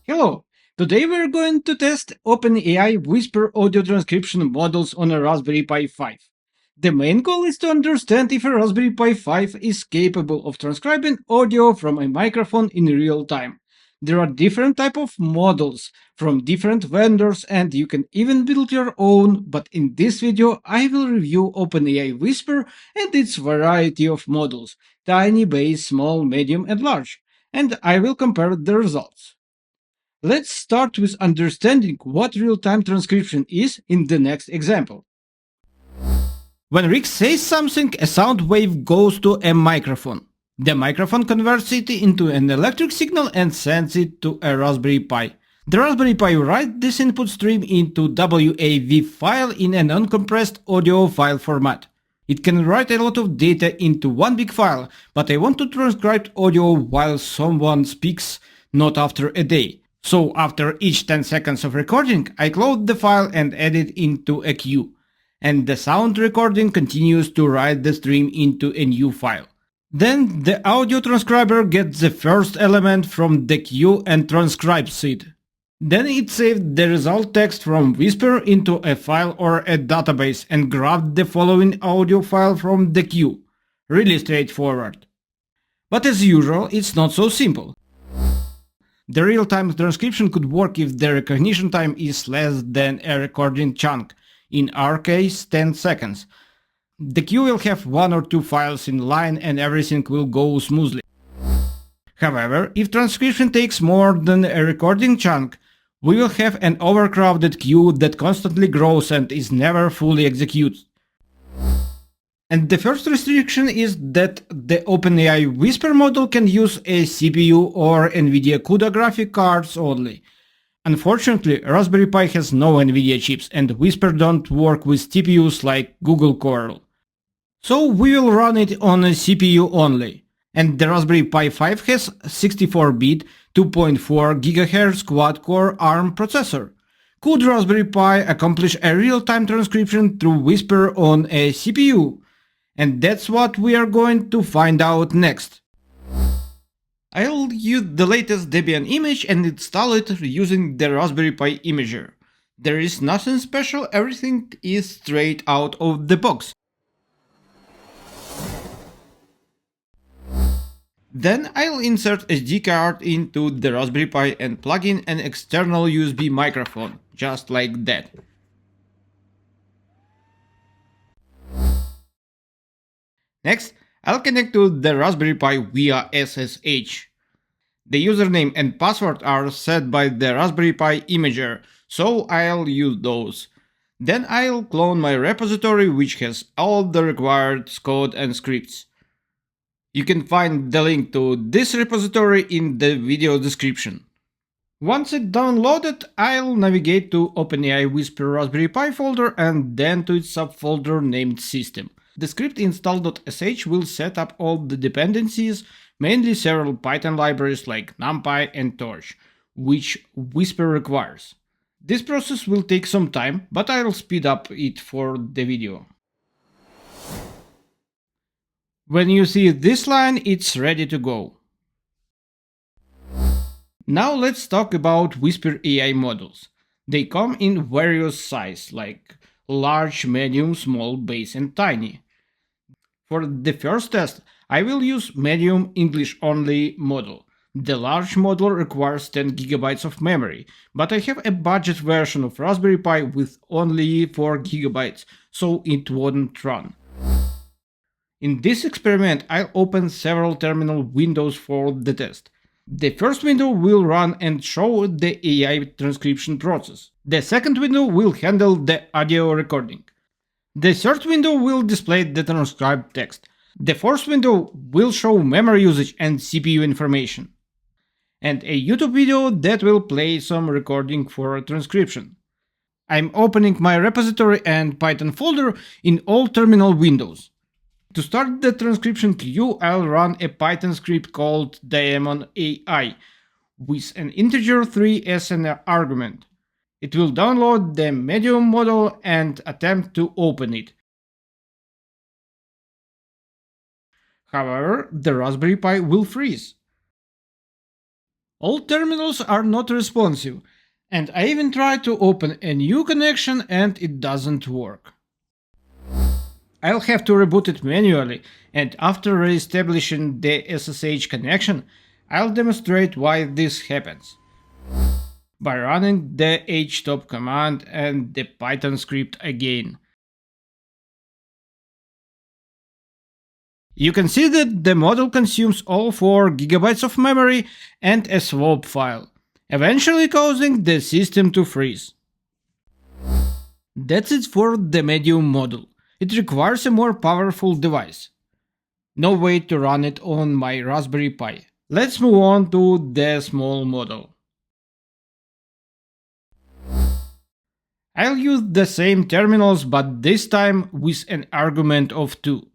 Hello! Today we're going to test OpenAI Whisper audio transcription models on a Raspberry Pi 5. The main goal is to understand if a Raspberry Pi 5 is capable of transcribing audio from a microphone in real time. There are different types of models from different vendors and you can even build your own, but in this video I will review OpenAI Whisper and its variety of models, tiny, base, small, medium and large, and I will compare the results. Let's start with understanding what real-time transcription is in the next example. When Rick says something, a sound wave goes to a microphone. The microphone converts it into an electric signal and sends it to a Raspberry Pi. The Raspberry Pi writes this input stream into WAV file in a non-compressed audio file format. It can write a lot of data into one big file, but I want to transcribe audio while someone speaks, not after a day. So after each 10 seconds of recording, I close the file and add it into a queue. And the sound recording continues to write the stream into a new file. Then the audio transcriber gets the first element from the queue and transcribes it. Then it saves the result text from Whisper into a file or a database and grabs the following audio file from the queue. Really straightforward. But as usual, it's not so simple. The real-time transcription could work if the recognition time is less than a recording chunk, in our case 10 seconds. The queue will have one or two files in line and everything will go smoothly. However, if transcription takes more than a recording chunk, we will have an overcrowded queue that constantly grows and is never fully executed. And the first restriction is that the OpenAI Whisper model can use a CPU or NVIDIA CUDA graphic cards only. Unfortunately, Raspberry Pi has no NVIDIA chips and Whisper don't work with TPUs like Google Coral. So we will run it on a CPU only. And the Raspberry Pi 5 has 64-bit 2.4 GHz quad-core ARM processor. Could Raspberry Pi accomplish a real-time transcription through Whisper on a CPU? And that's what we are going to find out next. I'll use the latest Debian image and install it using the Raspberry Pi imager. There is nothing special, everything is straight out of the box. Then I'll insert SD card into the Raspberry Pi and plug in an external USB microphone, just like that. Next, I'll connect to the Raspberry Pi via SSH. The username and password are set by the Raspberry Pi imager, so I'll use those. Then I'll clone my repository, which has all the required code and scripts. You can find the link to this repository in the video description. Once it's downloaded, I'll navigate to OpenAI Whisper Raspberry Pi folder and then to its subfolder named System. The script install.sh will set up all the dependencies, mainly several Python libraries like NumPy and Torch, which Whisper requires. This process will take some time, but I'll speed up it for the video. When you see this line, it's ready to go. Now let's talk about Whisper AI models. They come in various sizes, like large, medium, small, base and tiny. For the first test, I will use medium English-only model. The large model requires 10 GB of memory, but I have a budget version of Raspberry Pi with only 4 GB, so it won't run. In this experiment, I'll open several terminal windows for the test. The first window will run and show the AI transcription process. The second window will handle the audio recording. The third window will display the transcribed text. The fourth window will show memory usage and CPU information. And a YouTube video that will play some recording for transcription. I'm opening my repository and Python folder in all terminal windows. To start the transcription queue, I'll run a Python script called daemon AI with an integer 3 as an argument. It will download the medium model and attempt to open it. However, the Raspberry Pi will freeze. All terminals are not responsive, and I even tried to open a new connection and it doesn't work. I'll have to reboot it manually, and after re-establishing the SSH connection, I'll demonstrate why this happens. By running the htop command and the Python script again. You can see that the model consumes all 4 GB of memory and a swap file, eventually causing the system to freeze. That's it for the medium model. It requires a more powerful device. No way to run it on my Raspberry Pi. Let's move on to the small model. I'll use the same terminals, but this time with an argument of 2.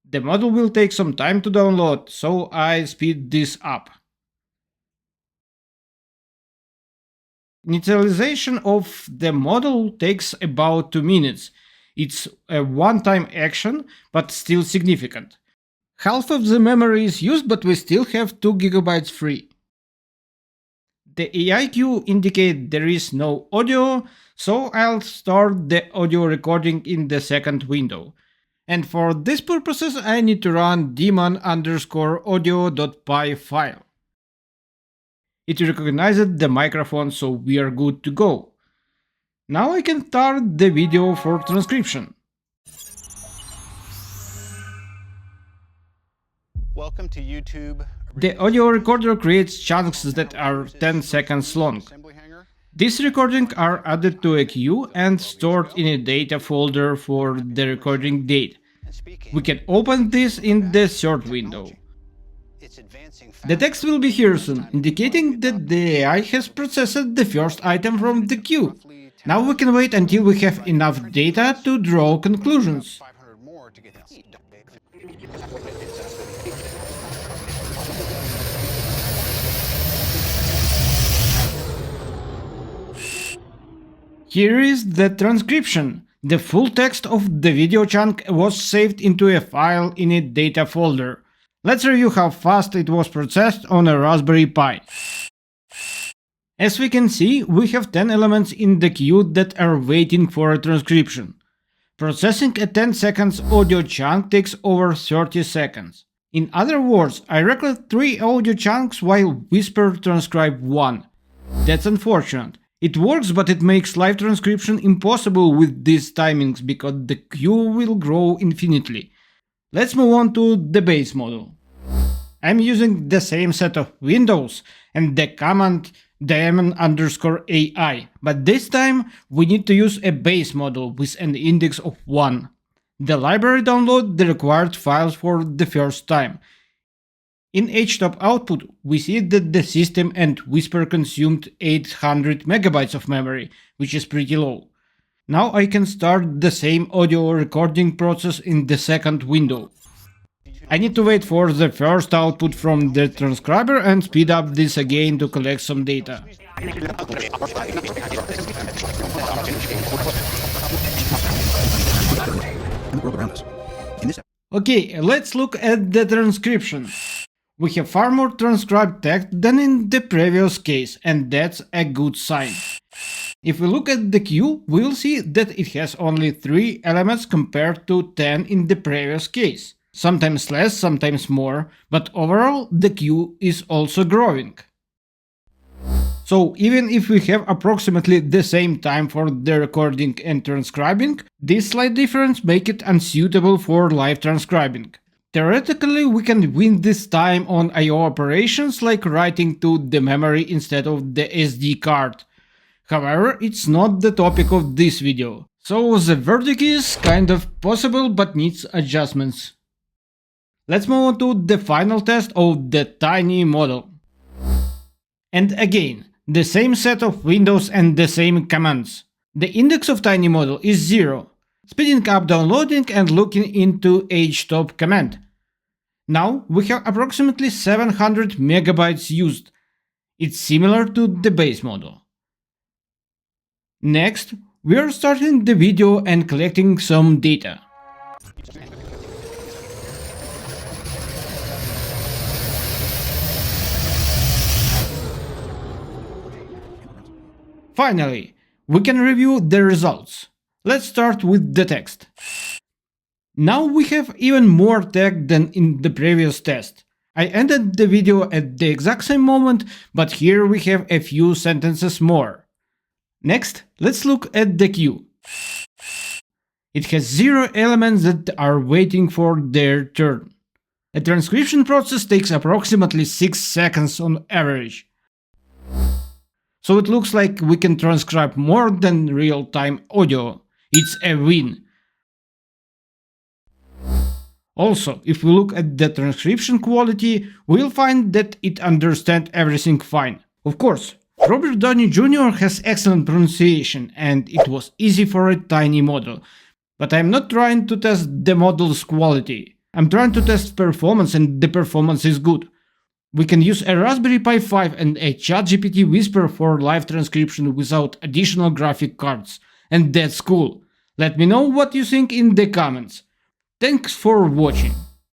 The model will take some time to download, so I speed this up. Initialization of the model takes about 2 minutes. It's a one-time action, but still significant. Half of the memory is used, but we still have 2 GB free. The AI queue indicates there is no audio, so I'll start the audio recording in the second window. And for this purposes I need to run daemon_audio.py file. It recognized the microphone, so we are good to go. Now I can start the video for transcription. Welcome to YouTube. The audio recorder creates chunks that are 10 seconds long. These recordings are added to a queue and stored in a data folder for the recording date. We can open this in the third window. The text will be here soon, indicating that the AI has processed the first item from the queue. Now we can wait until we have enough data to draw conclusions. Here is the transcription. The full text of the video chunk was saved into a file in a data folder. Let's review how fast it was processed on a Raspberry Pi. As we can see, we have 10 elements in the queue that are waiting for a transcription. Processing a 10 seconds audio chunk takes over 30 seconds. In other words, I recorded 3 audio chunks while Whisper transcribed 1. That's unfortunate. It works, but it makes live transcription impossible with these timings because the queue will grow infinitely. Let's move on to the base model. I'm using the same set of windows and the command daemon_AI, but this time we need to use a base model with an index of 1. The library downloads the required files for the first time. In htop output, we see that the system and Whisper consumed 800 MB of memory, which is pretty low. Now I can start the same audio recording process in the second window. I need to wait for the first output from the transcriber and speed up this again to collect some data. Okay, let's look at the transcription. We have far more transcribed text than in the previous case, and that's a good sign. If we look at the queue, we'll see that it has only 3 elements compared to 10 in the previous case. Sometimes less, sometimes more, but overall the queue is also growing. So even if we have approximately the same time for the recording and transcribing, this slight difference makes it unsuitable for live transcribing. Theoretically, we can win this time on I/O operations like writing to the memory instead of the SD card. However, it's not the topic of this video, so the verdict is kind of possible but needs adjustments. Let's move on to the final test of the tiny model. And again, the same set of windows and the same commands. The index of tiny model is 0. Speeding up downloading and looking into htop command. Now we have approximately 700 MB used. It's similar to the base model. Next, we are starting the video and collecting some data. Finally, we can review the results. Let's start with the text. Now we have even more text than in the previous test. I ended the video at the exact same moment, but here we have a few sentences more. Next, let's look at the queue. It has 0 elements that are waiting for their turn. A transcription process takes approximately 6 seconds on average. So it looks like we can transcribe more than real-time audio. It's a win. Also, if we look at the transcription quality, we'll find that it understands everything fine. Of course, Robert Downey Jr. has excellent pronunciation and it was easy for a tiny model. But I'm not trying to test the model's quality. I'm trying to test performance and the performance is good. We can use a Raspberry Pi 5 and a ChatGPT Whisper for live transcription without additional graphic cards. And that's cool. Let me know what you think in the comments. Thanks for watching.